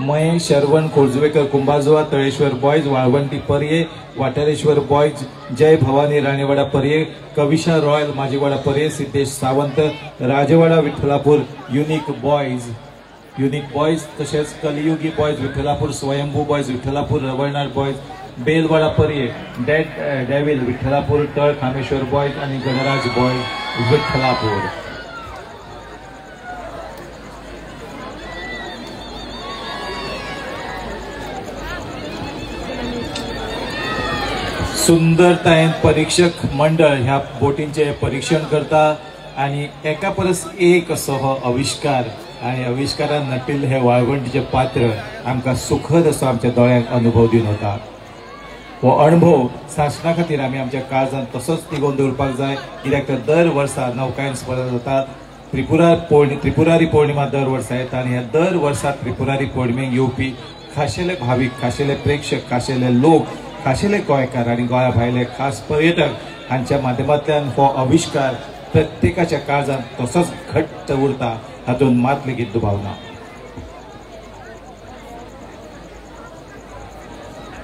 Mahesh Sharavana खोजवेकर कुंभाजोआ Taleshwar boys वाळवंटी पर्ये वाटारेश्वर boys जय Bhavani राणेवाडा पर्ये Kavisha royal माझीवाडा पर्ये Siddhesh Sawant राजेवाडा Vitthalapur unique boys तसेच कलियुगी boys Vitthalapur स्वयंभू boys Vitthalapur Ravalnath boys बेलवाडा पर्ये devil Vitthalapur तळ खामेश्वर बॉयज आणि गणराज बॉयज विठ्ठलापूर। सुंदरतायेन परीक्षक मंडळ ह्या बोटींचे परीक्षण करता आणि एका परस एक असो आविष्कार आणि आविष्कारान नटिल्ले हे वाळवंटीचे पात्र आमकां सुखद असो आमच्या दोळ्यांक अनुभव दिवन वता। हो अनुभव सासणा खातीर आमी आमच्या काळजांत तसोच तिगोवन दवरपाक जाय, कित्याक तर दर वर्सा नौकायन स्पर्धा जाता। त्रिपुरारी पौर्णिमा दर वर्सा येता आणि ह्या दर वर्सा त्रिपुरारी पौर्णिमेक येवपी खाशेले भाविक, खाशेले प्रेक्षक, खाशेले लोक, खाशेले गोंयकार आणि गोंया भायले खास पर्यटक हांच्या माध्यमांतल्यान हो आविष्कार प्रत्येकाच्या काळजांत तसोच घट्ट उरता, हातून मात लेगीत दुबावना।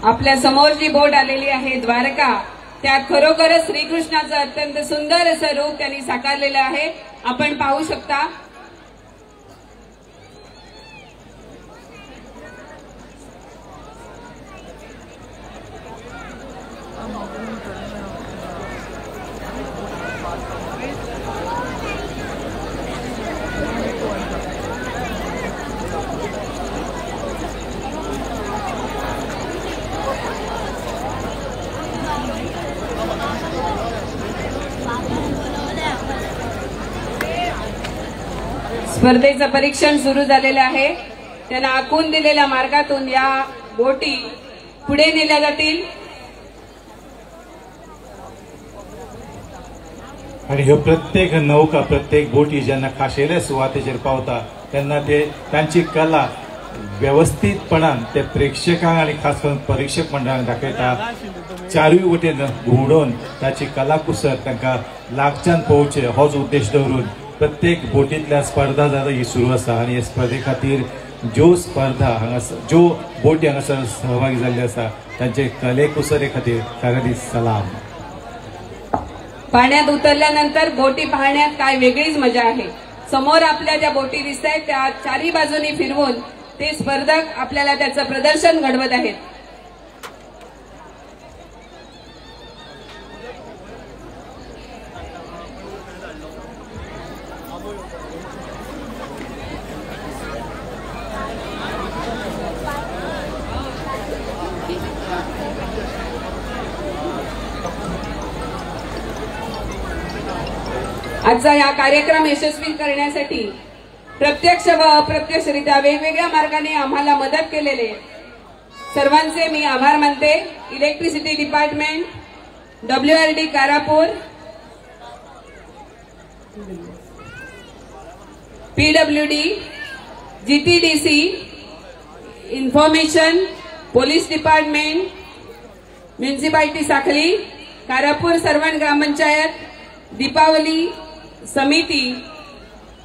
आपल्या समोर जी बोट आलेली आहे द्वारका, त्यात खरोखरच श्रीकृष्णाचं अत्यंत सुंदर असं रूप त्यांनी साकारलेलं आहे, आपण पाहू शकता। स्पर्धेचं परीक्षण सुरू झालेलं आहे, त्यांना आखून दिलेल्या मार्गातून या बोटी पुढे नेल्या जातील आणि ह्यो प्रत्येक नौका, प्रत्येक बोटी जेन्ना खाशेल्या सुवातेचेर पावता तेन्ना ते तांची कला व्यवस्थितपणान ते प्रेक्षकांक आणि खास करून परीक्षक मंडळाक दाखयता। चारूय वटेन घुंवडोवन ताची कला कुसर तांकां लागच्यान पळोवचें होच उद्देश दवरून प्रत्येक बोटींतल्या स्पर्धा जाता ही सुरू आसा आणि हे स्पर्धे खातीर ज्यो बोटी हांगासर सहभागी जाल्ले आसा तांचे कले कुसरे खातीर तांकां सलाम। पाण्यात उतरल्यानंतर बोटी पाहण्यात काय वेगळीच मजा आहे। समोर आपल्या ज्या बोटी दिसत आहेत त्या चारी बाजूनी फिरवून ते स्पर्धक आपल्याला त्याचं प्रदर्शन घडवत आहेत। आजचा हा कार्यक्रम यशस्वी करण्यासाठी प्रत्यक्ष व अप्रत्यक्षरित्या वेगवेगळ्या मार्गाने आम्हाला मदत केलेले सर्वांचे मी आभार मानते। Electricity department, WRD Karapur, PWD, GTDC, information, police department, municipality Sankhali, Karapur Sarvan ग्रामपंचायत, दीपावली समिती,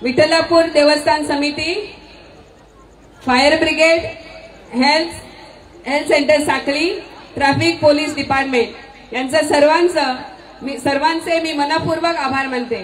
विठ्ठलापूर देवस्थान समिती, fire brigade, health centre Sankhali, traffic police department यांचा सर्वांचे मी मनपूर्वक आभार मानते।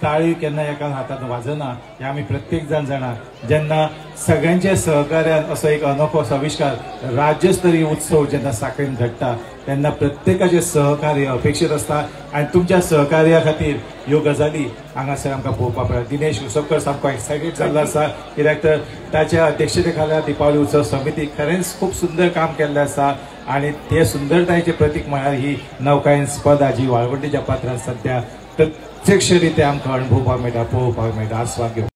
ताळी केन्ना एका हातात वाजना हे आम्ही प्रत्येक जण जाणा। जेन्ना सगळ्यांच्या सहकार्यान असो एक अनोखो आविष्कार राज्यस्तरीय उत्सव जेन्ना साखळीन घडटा तेन्ना प्रत्येकाचे सहकार्य अपेक्षित असता आणि तुमच्या सहकार्या खातीर ह्यो गजाली हांगासर आमकां पळोवपाक मेळटा। दिनेश उसपकर सामको एक्सायटेड जाल्लो आसा, कित्याक तर ताच्या अध्यक्षते खाला दीपावली उत्सव समिती खरेंच खूप सुंदर काम केल्लें आसा आणि ते सुंदरतायेचे प्रतीक म्हळ्यार ही नौकायन स्पर्धा जी वाळवंटीच्या पात्रांत सध्या प्रत्यक्षरित्या आमकां अणभवपाक मेळटा, पळोवपाक मेळटा, आस्वाद घेवपाक